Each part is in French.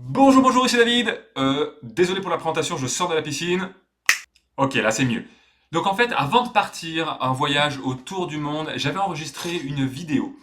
Bonjour, bonjour, ici David. Désolé pour la présentation, je sors de la piscine. Ok, là c'est mieux. Donc en fait, avant de partir en voyage autour du monde, j'avais enregistré une vidéo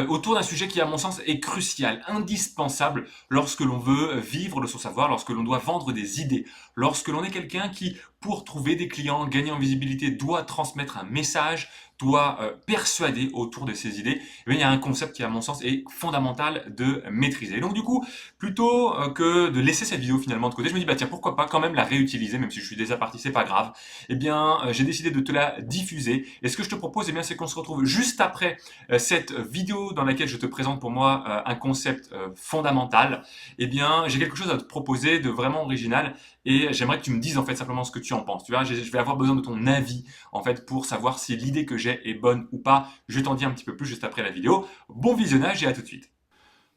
autour d'un sujet qui, à mon sens, est crucial, indispensable lorsque l'on veut vivre de son savoir, lorsque l'on doit vendre des idées, lorsque l'on est quelqu'un qui, pour trouver des clients, gagner en visibilité, doit transmettre un message, doit persuader autour de ses idées. Eh bien, il y a un concept qui, à mon sens, est fondamental de maîtriser. Donc du coup, plutôt que de laisser cette vidéo finalement de côté, je me dis bah tiens pourquoi pas quand même la réutiliser, même si je suis déjà parti, c'est pas grave. Eh bien, j'ai décidé de te la diffuser. Et ce que je te propose, eh bien, c'est qu'on se retrouve juste après cette vidéo dans laquelle je te présente pour moi un concept fondamental. Eh bien, j'ai quelque chose à te proposer de vraiment original et j'aimerais que tu me dises en fait simplement ce que tu en penses. Tu vois, je vais avoir besoin de ton avis en fait pour savoir si l'idée que j'ai est bonne ou pas. Je t'en dis un petit peu plus juste après la vidéo. Bon visionnage et à tout de suite.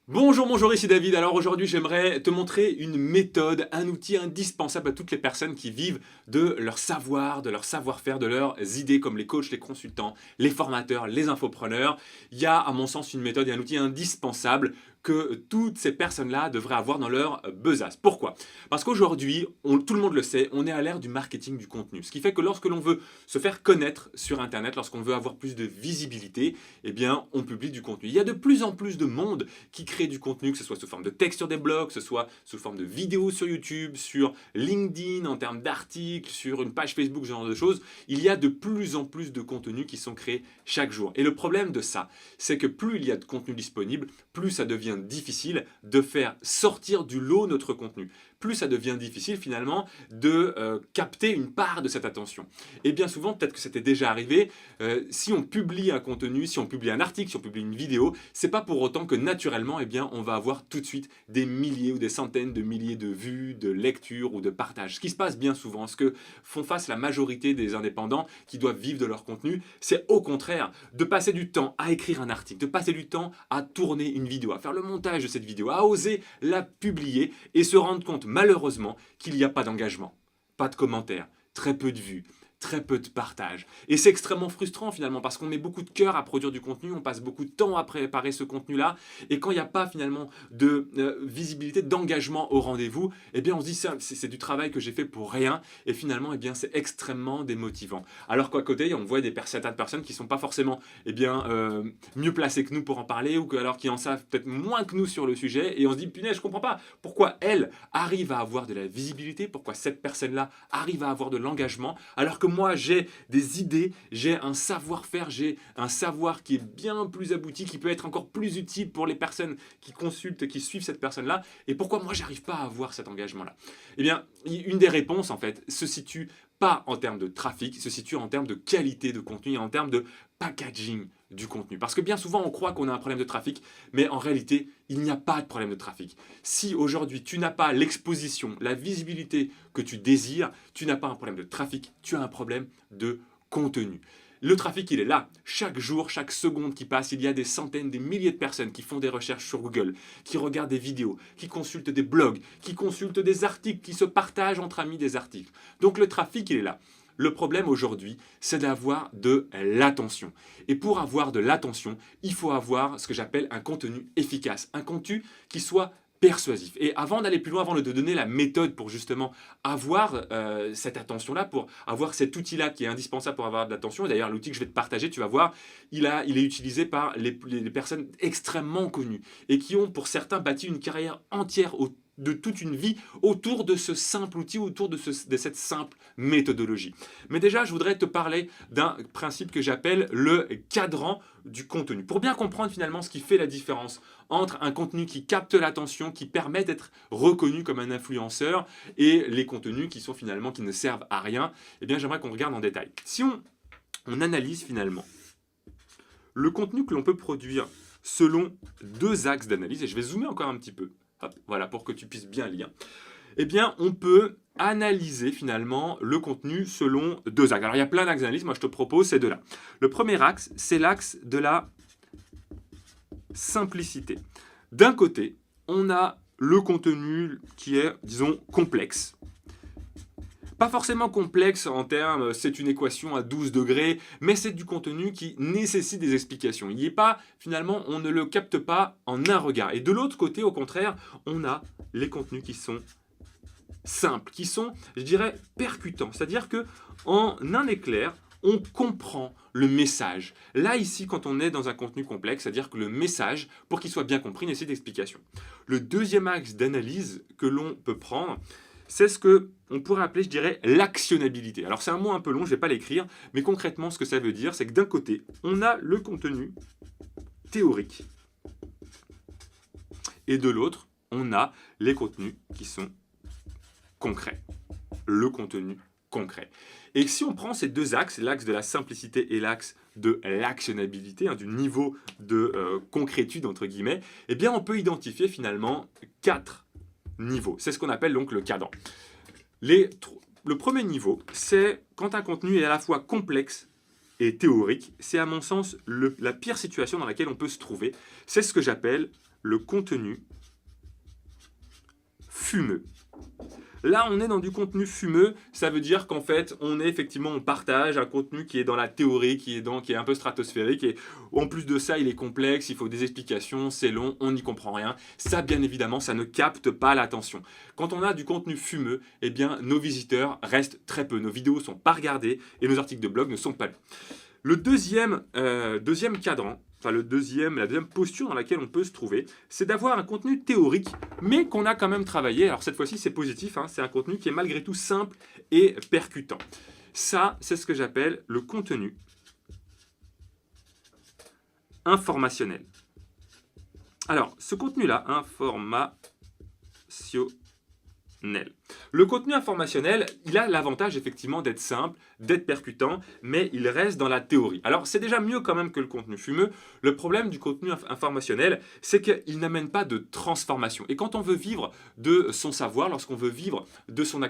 Bonjour, bonjour, ici David. Alors aujourd'hui, j'aimerais te montrer une méthode, un outil indispensable à toutes les personnes qui vivent de leur savoir, de leur savoir-faire, de leurs idées, comme les coachs, les consultants, les formateurs, les infopreneurs. Il y a, à mon sens, une méthode et un outil indispensable que toutes ces personnes-là devraient avoir dans leur besace. Pourquoi? Parce qu'aujourd'hui, tout le monde le sait, on est à l'ère du marketing du contenu. Ce qui fait que lorsque l'on veut se faire connaître sur Internet, lorsqu'on veut avoir plus de visibilité, eh bien, on publie du contenu. Il y a de plus en plus de monde qui crée du contenu, que ce soit sous forme de texte sur des blogs, que ce soit sous forme de vidéos sur YouTube, sur LinkedIn, en termes d'articles, sur une page Facebook, ce genre de choses. Il y a de plus en plus de contenus qui sont créés chaque jour. Et le problème de ça, c'est que plus il y a de contenu disponible, plus ça devient difficile de faire sortir du lot notre contenu. Plus ça devient difficile finalement de capter une part de cette attention. Et bien souvent, peut-être que c'était déjà arrivé, si on publie un contenu, si on publie un article, si on publie une vidéo, c'est pas pour autant que naturellement, eh bien, on va avoir tout de suite des milliers ou des centaines de milliers de vues, de lectures ou de partages. Ce qui se passe bien souvent, ce que font face la majorité des indépendants qui doivent vivre de leur contenu, c'est au contraire de passer du temps à écrire un article, de passer du temps à tourner une vidéo, à faire le montage de cette vidéo, à oser la publier et se rendre compte malheureusement qu'il n'y a pas d'engagement, pas de commentaires, très peu de vues, très peu de partage. Et c'est extrêmement frustrant finalement parce qu'on met beaucoup de cœur à produire du contenu, on passe beaucoup de temps à préparer ce contenu-là, et quand il n'y a pas finalement de visibilité, d'engagement au rendez-vous, eh bien on se dit c'est du travail que j'ai fait pour rien, et finalement eh bien c'est extrêmement démotivant. Alors qu'à côté on voit certaines personnes qui ne sont pas forcément eh bien, mieux placées que nous pour en parler, ou alors qui en savent peut-être moins que nous sur le sujet, et on se dit punaise je comprends pas pourquoi elle arrive à avoir de la visibilité, pourquoi cette personne-là arrive à avoir de l'engagement, alors que moi j'ai des idées, j'ai un savoir-faire, j'ai un savoir qui est bien plus abouti, qui peut être encore plus utile pour les personnes qui consultent, qui suivent cette personne-là. Et pourquoi moi j'arrive pas à avoir cet engagement-là? Eh bien, une des réponses en fait se situe pas en termes de trafic, se situe en termes de qualité de contenu et en termes de packaging du contenu. Parce que bien souvent, on croit qu'on a un problème de trafic, mais en réalité, il n'y a pas de problème de trafic. Si aujourd'hui, tu n'as pas l'exposition, la visibilité que tu désires, tu n'as pas un problème de trafic, tu as un problème de contenu. Le trafic, il est là. Chaque jour, chaque seconde qui passe, il y a des centaines, des milliers de personnes qui font des recherches sur Google, qui regardent des vidéos, qui consultent des blogs, qui consultent des articles, qui se partagent entre amis des articles. Donc le trafic, il est là. Le problème aujourd'hui, c'est d'avoir de l'attention. Et pour avoir de l'attention, il faut avoir ce que j'appelle un contenu efficace, un contenu qui soit persuasif. Et avant d'aller plus loin, avant de te donner la méthode pour justement avoir cette attention-là, pour avoir cet outil-là qui est indispensable pour avoir de l'attention, et d'ailleurs l'outil que je vais te partager, tu vas voir, il est utilisé par les personnes extrêmement connues et qui ont pour certains bâti une carrière entière de toute une vie autour de ce simple outil, autour de cette simple méthodologie. Mais déjà, je voudrais te parler d'un principe que j'appelle le cadran du contenu. Pour bien comprendre finalement ce qui fait la différence entre un contenu qui capte l'attention, qui permet d'être reconnu comme un influenceur, et les contenus qui sont finalement qui ne servent à rien, eh bien j'aimerais qu'on regarde en détail. Si on analyse finalement le contenu que l'on peut produire selon deux axes d'analyse, et je vais zoomer encore un petit peu, hop, voilà, pour que tu puisses bien lire, eh bien, on peut analyser finalement le contenu selon deux axes. Alors, il y a plein d'axes d'analyse, moi je te propose ces deux-là. Le premier axe, c'est l'axe de la simplicité. D'un côté, on a le contenu qui est, disons, complexe. Pas forcément complexe en termes, c'est une équation à 12 degrés, mais c'est du contenu qui nécessite des explications. Il n'y est pas, finalement, on ne le capte pas en un regard. Et de l'autre côté, au contraire, on a les contenus qui sont simples, qui sont, je dirais, percutants. C'est-à-dire que en un éclair, on comprend le message. Là, ici, quand on est dans un contenu complexe, c'est-à-dire que le message, pour qu'il soit bien compris, nécessite d'explication. Le deuxième axe d'analyse que l'on peut prendre, c'est ce que on pourrait appeler, je dirais, l'actionnabilité. Alors, c'est un mot un peu long, je ne vais pas l'écrire, mais concrètement, ce que ça veut dire, c'est que d'un côté, on a le contenu théorique, et de l'autre, on a les contenus qui sont concrets. Le contenu concret. Et si on prend ces deux axes, l'axe de la simplicité et l'axe de l'actionnabilité, du niveau de concrétude, entre guillemets, eh bien, on peut identifier finalement 4 niveaux. C'est ce qu'on appelle donc le cadran. Le premier niveau, c'est quand un contenu est à la fois complexe et théorique. C'est à mon sens la pire situation dans laquelle on peut se trouver. C'est ce que j'appelle le contenu fumeux. Là, on est dans du contenu fumeux, ça veut dire qu'en fait, on partage un contenu qui est dans la théorie, qui est un peu stratosphérique, et en plus de ça, il est complexe, il faut des explications, c'est long, on n'y comprend rien. Ça, bien évidemment, ça ne capte pas l'attention. Quand on a du contenu fumeux, eh bien, nos visiteurs restent très peu, nos vidéos ne sont pas regardées, et nos articles de blog ne sont pas lus. Le deuxième cadran, la deuxième posture dans laquelle on peut se trouver, c'est d'avoir un contenu théorique, mais qu'on a quand même travaillé. Alors cette fois-ci, c'est positif, c'est un contenu qui est malgré tout simple et percutant. Ça, c'est ce que j'appelle le contenu informationnel. Alors, ce contenu-là, informationnel. Le contenu informationnel, il a l'avantage effectivement d'être simple, d'être percutant, mais il reste dans la théorie. Alors c'est déjà mieux quand même que le contenu fumeux. Le problème du contenu informationnel, c'est qu'il n'amène pas de transformation. Et quand on veut vivre de son savoir, lorsqu'on veut vivre de son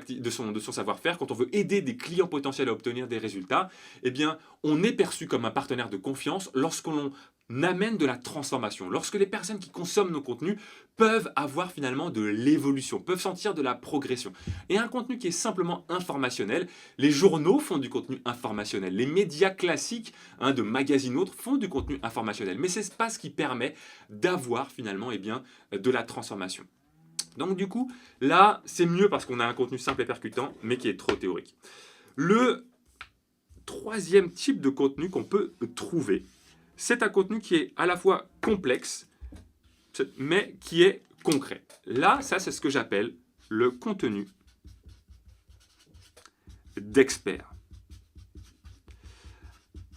savoir-faire, quand on veut aider des clients potentiels à obtenir des résultats, eh bien on est perçu comme un partenaire de confiance lorsqu'on amène de la transformation. Lorsque les personnes qui consomment nos contenus peuvent avoir finalement de l'évolution, peuvent sentir de la progression. Et un contenu qui est simplement informationnel, les journaux font du contenu informationnel, les médias classiques de magazines autres font du contenu informationnel, mais ce n'est pas ce qui permet d'avoir finalement de la transformation. Donc du coup, là, c'est mieux parce qu'on a un contenu simple et percutant, mais qui est trop théorique. Le troisième type de contenu qu'on peut trouver, c'est un contenu qui est à la fois complexe, mais qui est concret. Là, ça, c'est ce que j'appelle le contenu d'expert.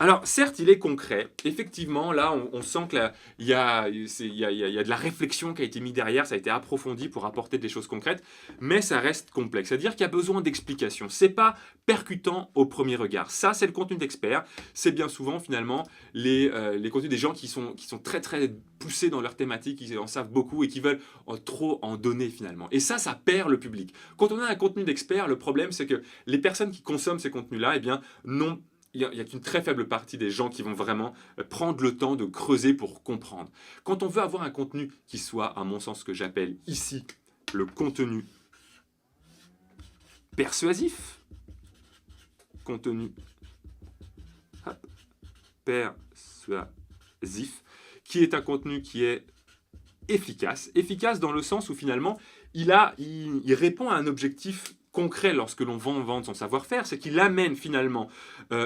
Alors, certes, il est concret. Effectivement, là, on sent qu'il y a de la réflexion qui a été mise derrière, ça a été approfondi pour apporter des choses concrètes, mais ça reste complexe. C'est-à-dire qu'il y a besoin d'explications. C'est pas percutant au premier regard. Ça, c'est le contenu d'expert. C'est bien souvent, finalement, les contenus des gens qui sont très, très poussés dans leur thématique, qui en savent beaucoup et qui veulent trop en donner, finalement. Et ça perd le public. Quand on a un contenu d'expert, le problème, c'est que les personnes qui consomment ces contenus-là, il y a qu'une très faible partie des gens qui vont vraiment prendre le temps de creuser pour comprendre. Quand on veut avoir un contenu qui soit, à mon sens, ce que j'appelle ici le contenu persuasif, qui est un contenu qui est efficace dans le sens où finalement il répond à un objectif concret lorsque l'on vend son savoir-faire, c'est qu'il amène finalement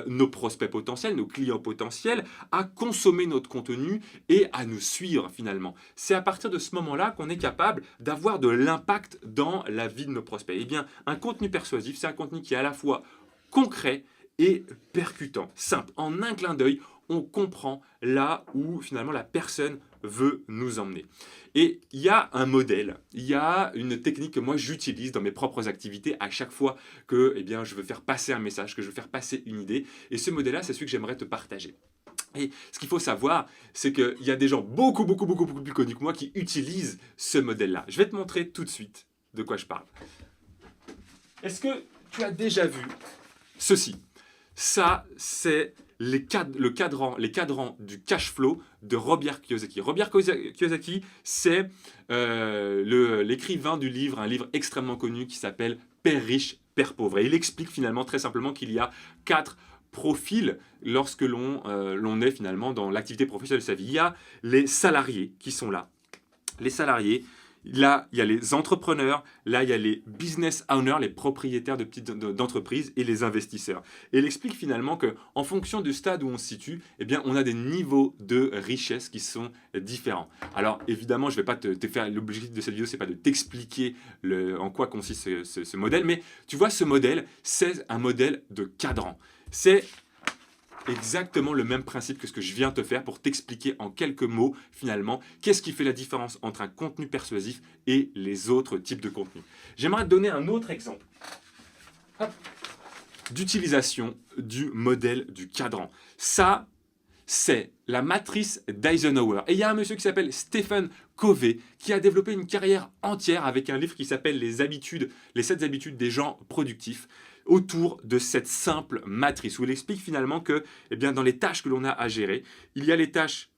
nos prospects potentiels, nos clients potentiels à consommer notre contenu et à nous suivre finalement. C'est à partir de ce moment-là qu'on est capable d'avoir de l'impact dans la vie de nos prospects. Eh bien, un contenu persuasif, c'est un contenu qui est à la fois concret et percutant, simple. En un clin d'œil, on comprend là où finalement la personne veut nous emmener. Et il y a un modèle, il y a une technique que moi j'utilise dans mes propres activités à chaque fois que je veux faire passer un message, que je veux faire passer une idée. Et ce modèle-là, c'est celui que j'aimerais te partager. Et ce qu'il faut savoir, c'est qu'il y a des gens beaucoup plus connus que moi qui utilisent ce modèle-là. Je vais te montrer tout de suite de quoi je parle. Est-ce que tu as déjà vu ceci? Ça, c'est les cadrans du cash flow de Robert Kiyosaki. Robert Kiyosaki, c'est l'écrivain du livre, un livre extrêmement connu qui s'appelle Père riche, père pauvre. Et il explique finalement très simplement qu'il y a 4 profils lorsque l'on est finalement dans l'activité professionnelle de sa vie. Il y a les salariés qui sont là. Les salariés, là, il y a les entrepreneurs, là, il y a les business owners, les propriétaires d'entreprises et les investisseurs. Et il explique finalement qu'en fonction du stade où on se situe, eh bien, on a des niveaux de richesse qui sont différents. Alors, évidemment, je ne vais pas te faire, l'objectif de cette vidéo, ce n'est pas de t'expliquer en quoi consiste ce modèle, mais tu vois, ce modèle, c'est un modèle de cadran. C'est exactement le même principe que ce que je viens de te faire pour t'expliquer en quelques mots, finalement, qu'est-ce qui fait la différence entre un contenu persuasif et les autres types de contenus. J'aimerais te donner un autre exemple d'utilisation du modèle du cadran. Ça, c'est la matrice d'Eisenhower. Et il y a un monsieur qui s'appelle Stephen Covey qui a développé une carrière entière avec un livre qui s'appelle les 7 habitudes des gens productifs, autour de cette simple matrice où il explique finalement que dans les tâches que l'on a à gérer, il y a les tâches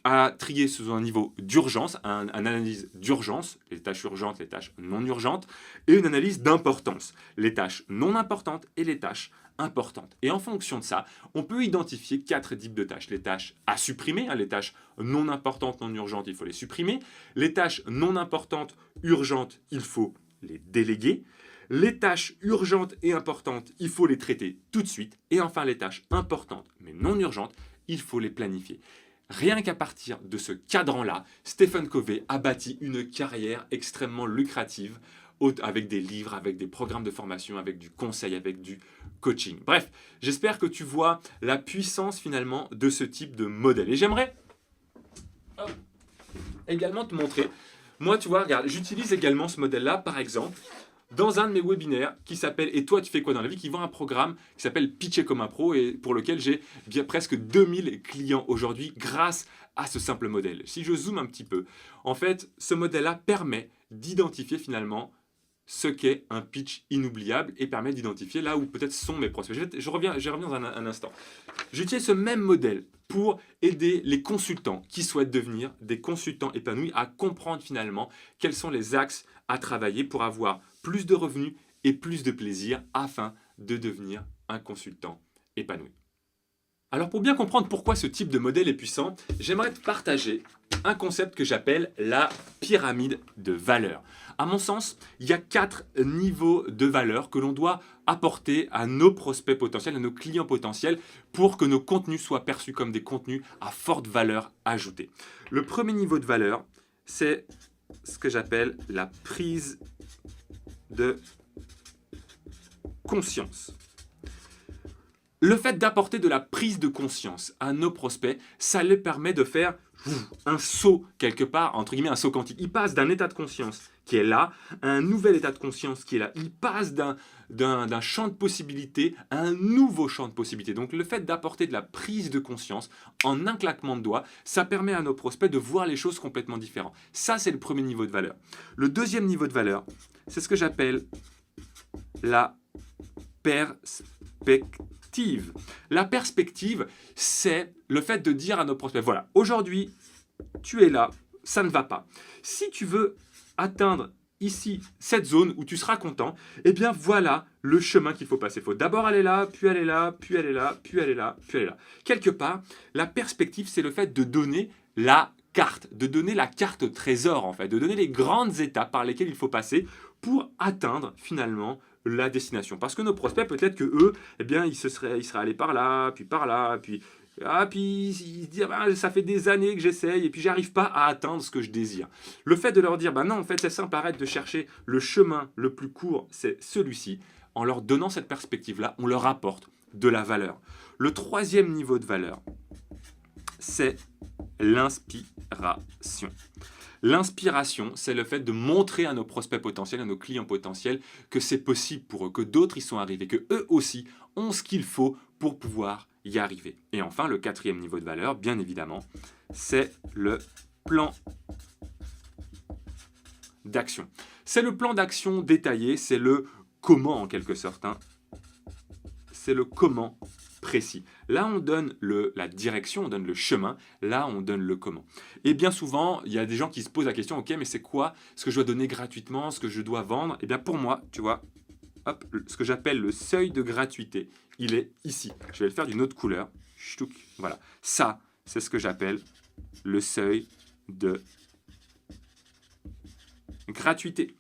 à trier sous un niveau d'urgence, une analyse d'urgence, les tâches urgentes, les tâches non urgentes, et une analyse d'importance, les tâches non importantes et les tâches importantes. Et en fonction de ça, on peut identifier 4 types de tâches. Les tâches à supprimer, les tâches non importantes, non urgentes, il faut les supprimer. Les tâches non importantes, urgentes, il faut les déléguer. Les tâches urgentes et importantes, il faut les traiter tout de suite. Et enfin, les tâches importantes mais non urgentes, il faut les planifier. Rien qu'à partir de ce cadran-là, Stephen Covey a bâti une carrière extrêmement lucrative avec des livres, avec des programmes de formation, avec du conseil, avec du coaching. Bref, j'espère que tu vois la puissance finalement de ce type de modèle. Et j'aimerais également te montrer. Moi, tu vois, regarde, j'utilise également ce modèle-là, par exemple, dans un de mes webinaires qui s'appelle « Et toi, tu fais quoi dans la vie ?» qui vend un programme qui s'appelle « Pitcher comme un pro » et pour lequel j'ai bien presque 2000 clients aujourd'hui grâce à ce simple modèle. Si je zoome un petit peu, en fait, ce modèle-là permet d'identifier finalement ce qu'est un pitch inoubliable et permet d'identifier là où peut-être sont mes prospects. Je reviens dans un instant. J'utilise ce même modèle pour aider les consultants qui souhaitent devenir des consultants épanouis à comprendre finalement quels sont les axes à travailler pour avoir plus de revenus et plus de plaisir afin de devenir un consultant épanoui. Alors pour bien comprendre pourquoi ce type de modèle est puissant, j'aimerais te partager un concept que j'appelle la pyramide de valeur. À mon sens, il y a 4 niveaux de valeur que l'on doit apporter à nos prospects potentiels, à nos clients potentiels, pour que nos contenus soient perçus comme des contenus à forte valeur ajoutée. Le premier niveau de valeur, c'est ce que j'appelle la prise de conscience. Le fait d'apporter de la prise de conscience à nos prospects, ça leur permet de faire un saut quelque part, entre guillemets un saut quantique. Ils passent d'un état de conscience qui est là à un nouvel état de conscience qui est là. Ils passent d'un champ de possibilités à un nouveau champ de possibilités. Donc le fait d'apporter de la prise de conscience en un claquement de doigts, ça permet à nos prospects de voir les choses complètement différentes. Ça, c'est le premier niveau de valeur. Le deuxième niveau de valeur, c'est ce que j'appelle la perspective. La perspective, c'est le fait de dire à nos prospects, voilà, aujourd'hui, tu es là, ça ne va pas. Si tu veux atteindre ici cette zone où tu seras content, eh bien voilà le chemin qu'il faut passer. Il faut d'abord aller là, puis aller là, puis aller là, puis aller là, puis aller là. Quelque part, la perspective, c'est le fait de donner la carte, de donner la carte au trésor en fait, de donner les grandes étapes par lesquelles il faut passer pour atteindre finalement la destination. Parce que nos prospects, peut-être que eux, eh bien, ils seraient allés par là, puis puis ils se disent ah, ça fait des années que j'essaye et puis j'arrive pas à atteindre ce que je désire. Le fait de leur dire non, en fait, c'est simple, arrête de chercher le chemin le plus court, c'est celui-ci. En leur donnant cette perspective-là, on leur apporte de la valeur. Le troisième niveau de valeur, c'est l'inspiration. L'inspiration, c'est le fait de montrer à nos prospects potentiels, à nos clients potentiels, que c'est possible pour eux, que d'autres y sont arrivés, que eux aussi ont ce qu'il faut pour pouvoir y arriver. Et enfin, le quatrième niveau de valeur, bien évidemment, c'est le plan d'action. C'est le plan d'action détaillé, c'est le comment en quelque sorte. C'est le comment précis. Là, on donne la direction, on donne le chemin. Là, on donne le comment. Et bien souvent, il y a des gens qui se posent la question, ok, mais c'est quoi ce que je dois donner gratuitement, ce que je dois vendre? Eh bien, pour moi, tu vois, hop, ce que j'appelle le seuil de gratuité. Il est ici. Je vais le faire d'une autre couleur. Ch'touk, voilà. Ça, c'est ce que j'appelle le seuil de gratuité.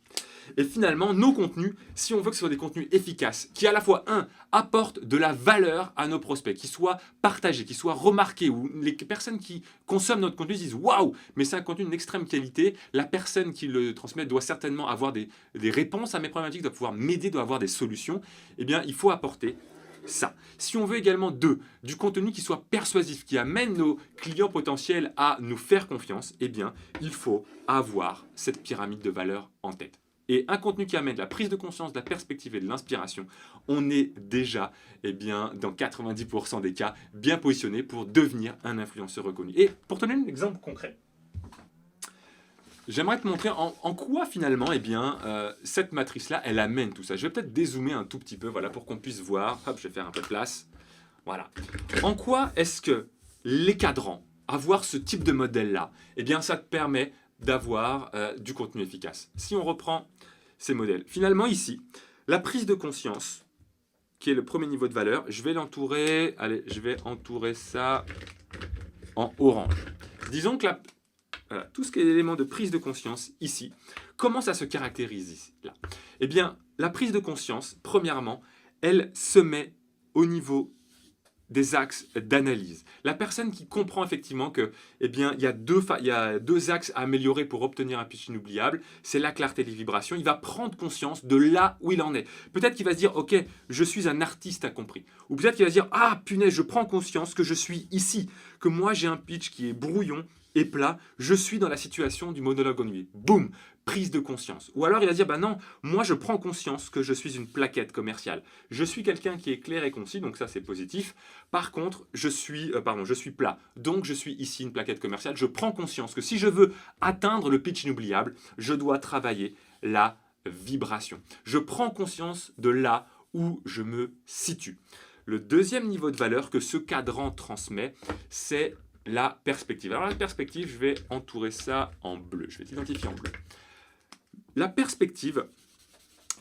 Et finalement, nos contenus, si on veut que ce soit des contenus efficaces, qui à la fois, apportent de la valeur à nos prospects, qui soient partagés, qui soient remarqués, où les personnes qui consomment notre contenu disent « Waouh, mais c'est un contenu d'une extrême qualité, la personne qui le transmet doit certainement avoir des réponses à mes problématiques, doit pouvoir m'aider, doit avoir des solutions. » Eh bien, il faut apporter ça. Si on veut également, du contenu qui soit persuasif, qui amène nos clients potentiels à nous faire confiance, eh bien, il faut avoir cette pyramide de valeur en tête. Et un contenu qui amène de la prise de conscience, de la perspective et de l'inspiration, on est déjà, dans 90% des cas, bien positionné pour devenir un influenceur reconnu. Et pour te donner un exemple concret, j'aimerais te montrer en quoi finalement, cette matrice-là, elle amène tout ça. Je vais peut-être dézoomer un tout petit peu, voilà, pour qu'on puisse voir. Hop, je vais faire un peu de place. Voilà. En quoi est-ce que les cadrans, avoir ce type de modèle-là, ça te permet d'avoir du contenu efficace. Si on reprend ces modèles, finalement ici, la prise de conscience, qui est le premier niveau de valeur, je vais l'entourer, allez, je vais entourer ça en orange. Disons que tout ce qui est élément de prise de conscience ici, comment ça se caractérise ici, là ? La prise de conscience, premièrement, elle se met au niveau des axes d'analyse. La personne qui comprend effectivement que, il y a deux axes à améliorer pour obtenir un pitch inoubliable, c'est la clarté et les vibrations. Il va prendre conscience de là où il en est. Peut-être qu'il va se dire, ok, je suis un artiste incompris. Ou peut-être qu'il va se dire, ah punaise, je prends conscience que je suis ici, que moi j'ai un pitch qui est brouillon et plat, je suis dans la situation du monologue ennuyé. Boum, prise de conscience. Ou alors il va dire, non, moi je prends conscience que je suis une plaquette commerciale. Je suis quelqu'un qui est clair et concis, donc ça c'est positif. Par contre, je suis plat, donc je suis ici une plaquette commerciale. Je prends conscience que si je veux atteindre le pitch inoubliable, je dois travailler la vibration. Je prends conscience de là où je me situe. Le deuxième niveau de valeur que ce cadran transmet, c'est la perspective. Alors la perspective, je vais entourer ça en bleu. Je vais t'identifier en bleu. La perspective,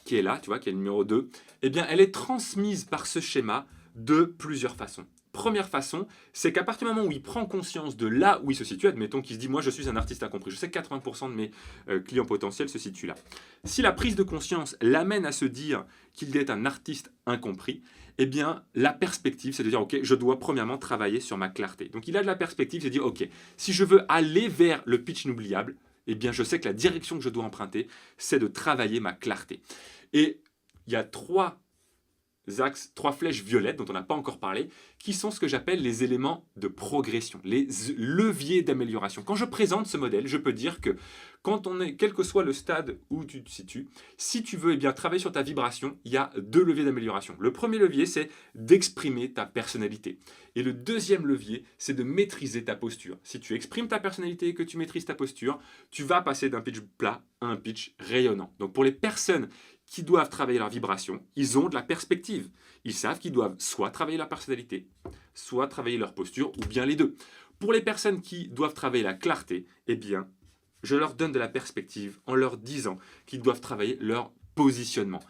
qui est là, tu vois, qui est le numéro 2, elle est transmise par ce schéma de plusieurs façons. Première façon, c'est qu'à partir du moment où il prend conscience de là où il se situe, admettons qu'il se dit « moi je suis un artiste incompris », je sais que 80% de mes clients potentiels se situent là. Si la prise de conscience l'amène à se dire qu'il est un artiste incompris, la perspective, c'est de dire « ok, je dois premièrement travailler sur ma clarté ». Donc il a de la perspective, c'est de dire « ok, si je veux aller vers le pitch inoubliable, je sais que la direction que je dois emprunter, c'est de travailler ma clarté ». Et il y a trois flèches violettes dont on n'a pas encore parlé, qui sont ce que j'appelle les éléments de progression, les leviers d'amélioration. Quand je présente ce modèle, je peux dire que quel que soit le stade où tu te situes, si tu veux travailler sur ta vibration, il y a 2 leviers d'amélioration. Le premier levier, c'est d'exprimer ta personnalité. Et le deuxième levier, c'est de maîtriser ta posture. Si tu exprimes ta personnalité et que tu maîtrises ta posture, tu vas passer d'un pitch plat à un pitch rayonnant. Donc pour les personnes qui doivent travailler leur vibration, ils ont de la perspective. Ils savent qu'ils doivent soit travailler leur personnalité, soit travailler leur posture, ou bien les deux. Pour les personnes qui doivent travailler la clarté, je leur donne de la perspective en leur disant qu'ils doivent travailler leur positionnement.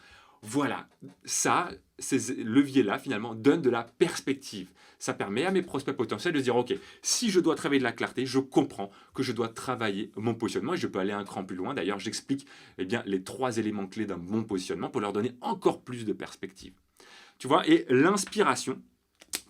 Voilà, ça, ces leviers-là, finalement, donnent de la perspective. Ça permet à mes prospects potentiels de dire, ok, si je dois travailler de la clarté, je comprends que je dois travailler mon positionnement et je peux aller un cran plus loin. D'ailleurs, j'explique les 3 éléments clés d'un bon positionnement pour leur donner encore plus de perspective. Tu vois, et l'inspiration,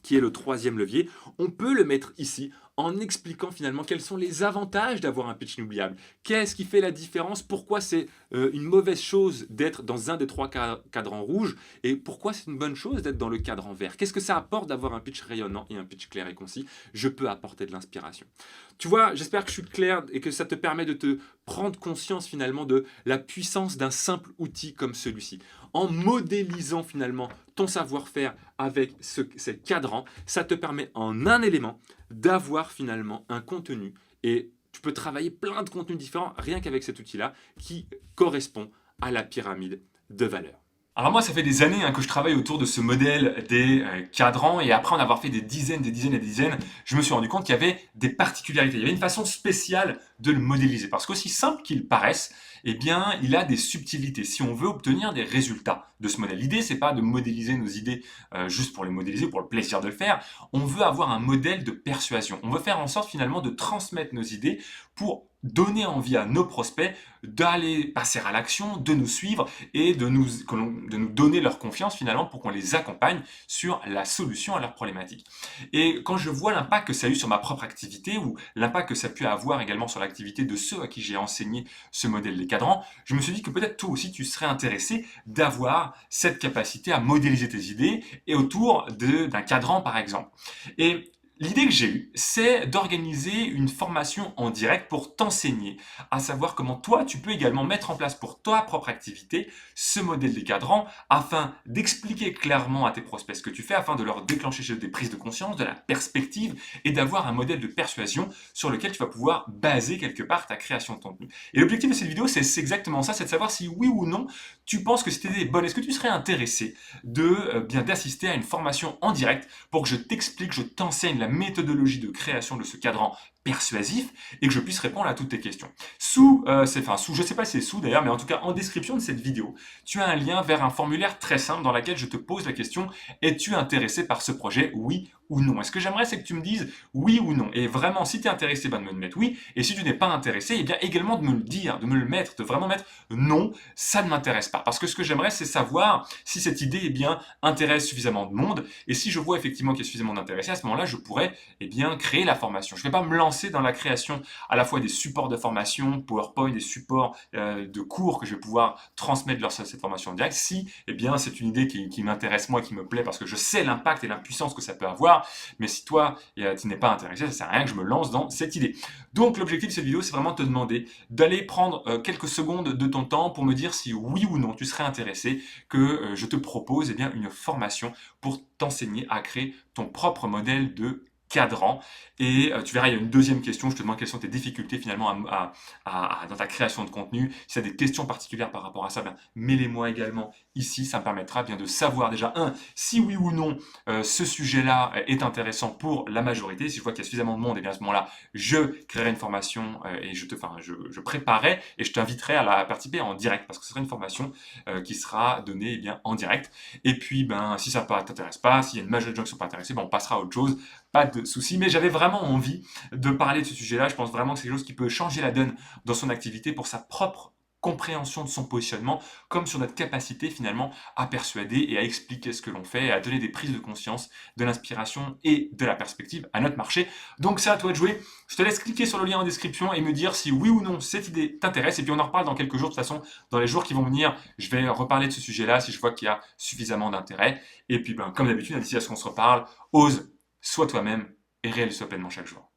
qui est le 3e levier, on peut le mettre ici en expliquant finalement quels sont les avantages d'avoir un pitch inoubliable. Qu'est-ce qui fait la différence? Pourquoi c'est une mauvaise chose d'être dans un des 3 cadrans rouges? Et pourquoi c'est une bonne chose d'être dans le cadran vert? Qu'est-ce que ça apporte d'avoir un pitch rayonnant et un pitch clair et concis? Je peux apporter de l'inspiration. Tu vois, j'espère que je suis clair et que ça te permet de te prendre conscience finalement de la puissance d'un simple outil comme celui-ci. En modélisant finalement ton savoir-faire avec ces cadrans, ça te permet en un élément d'avoir finalement un contenu et tu peux travailler plein de contenus différents rien qu'avec cet outil-là qui correspond à la pyramide de valeur. Alors moi, ça fait des années que je travaille autour de ce modèle des cadrans, et après en avoir fait des dizaines et des dizaines, je me suis rendu compte qu'il y avait des particularités. Il y avait une façon spéciale de le modéliser, parce qu'aussi simple qu'il paraisse, eh bien, il a des subtilités. Si on veut obtenir des résultats de ce modèle, l'idée c'est pas de modéliser nos idées juste pour les modéliser ou pour le plaisir de le faire. On veut avoir un modèle de persuasion. On veut faire en sorte finalement de transmettre nos idées pour donner envie à nos prospects d'aller passer à l'action, de nous suivre et de nous donner leur confiance finalement pour qu'on les accompagne sur la solution à leurs problématiques. Et quand je vois l'impact que ça a eu sur ma propre activité ou l'impact que ça a pu avoir également sur l'activité de ceux à qui j'ai enseigné ce modèle des cadrans, je me suis dit que peut-être toi aussi tu serais intéressé d'avoir cette capacité à modéliser tes idées et autour d'un cadran par exemple. Et l'idée que j'ai eue, c'est d'organiser une formation en direct pour t'enseigner, à savoir comment toi, tu peux également mettre en place pour ta propre activité ce modèle des cadrans afin d'expliquer clairement à tes prospects ce que tu fais, afin de leur déclencher chez eux des prises de conscience, de la perspective et d'avoir un modèle de persuasion sur lequel tu vas pouvoir baser quelque part ta création de contenu. Et l'objectif de cette vidéo, c'est exactement ça, c'est de savoir si oui ou non tu penses que cette idée est bonne. Est-ce que tu serais intéressé d'assister à une formation en direct pour que je t'explique, je t'enseigne la méthodologie de création de ce cadran persuasif et que je puisse répondre à toutes tes questions. Je sais pas si c'est sous d'ailleurs, mais en tout cas en description de cette vidéo, tu as un lien vers un formulaire très simple dans lequel je te pose la question: es-tu intéressé par ce projet, oui ou non? Et ce que j'aimerais, c'est que tu me dises oui ou non. Et vraiment, si tu es intéressé, de me mettre oui. Et si tu n'es pas intéressé, eh bien également de me le dire, de me le mettre, de vraiment mettre non, ça ne m'intéresse pas. Parce que ce que j'aimerais, c'est savoir si cette idée intéresse suffisamment de monde. Et si je vois effectivement qu'il y a suffisamment d'intéressés, à ce moment-là, je pourrais créer la formation. Je ne vais pas me lancer dans la création à la fois des supports de formation, PowerPoint, des supports de cours que je vais pouvoir transmettre lors de cette formation en direct, si c'est une idée qui m'intéresse moi, qui me plaît, parce que je sais l'impact et l'impuissance que ça peut avoir. Mais si toi, tu n'es pas intéressé, ça sert à rien que je me lance dans cette idée. Donc l'objectif de cette vidéo, c'est vraiment de te demander d'aller prendre quelques secondes de ton temps pour me dire si oui ou non tu serais intéressé que je te propose une formation pour t'enseigner à créer ton propre modèle de cadran. Et tu verras, il y a une deuxième question. Je te demande quelles sont tes difficultés finalement dans ta création de contenu. Si tu as des questions particulières par rapport à ça, mets-les-moi également ici. Ça me permettra de savoir déjà, si oui ou non ce sujet-là est intéressant pour la majorité. Si je vois qu'il y a suffisamment de monde, et bien à ce moment-là, je créerai une formation et je préparerai et je t'inviterai à la participer en direct, parce que ce sera une formation qui sera donnée en direct. Et puis, si ça ne t'intéresse pas, s'il y a une majorité de gens qui ne sont pas intéressés, on passera à autre chose. Pas de souci, mais j'avais vraiment envie de parler de ce sujet-là. Je pense vraiment que c'est quelque chose qui peut changer la donne dans son activité pour sa propre compréhension de son positionnement, comme sur notre capacité finalement à persuader et à expliquer ce que l'on fait et à donner des prises de conscience, de l'inspiration et de la perspective à notre marché. Donc c'est à toi de jouer. Je te laisse cliquer sur le lien en description et me dire si oui ou non cette idée t'intéresse, et puis on en reparle dans quelques jours. De toute façon, dans les jours qui vont venir, je vais reparler de ce sujet-là si je vois qu'il y a suffisamment d'intérêt. Et puis comme d'habitude, d'ici à ce qu'on se reparle, ose, sois toi-même et réalise-toi pleinement chaque jour.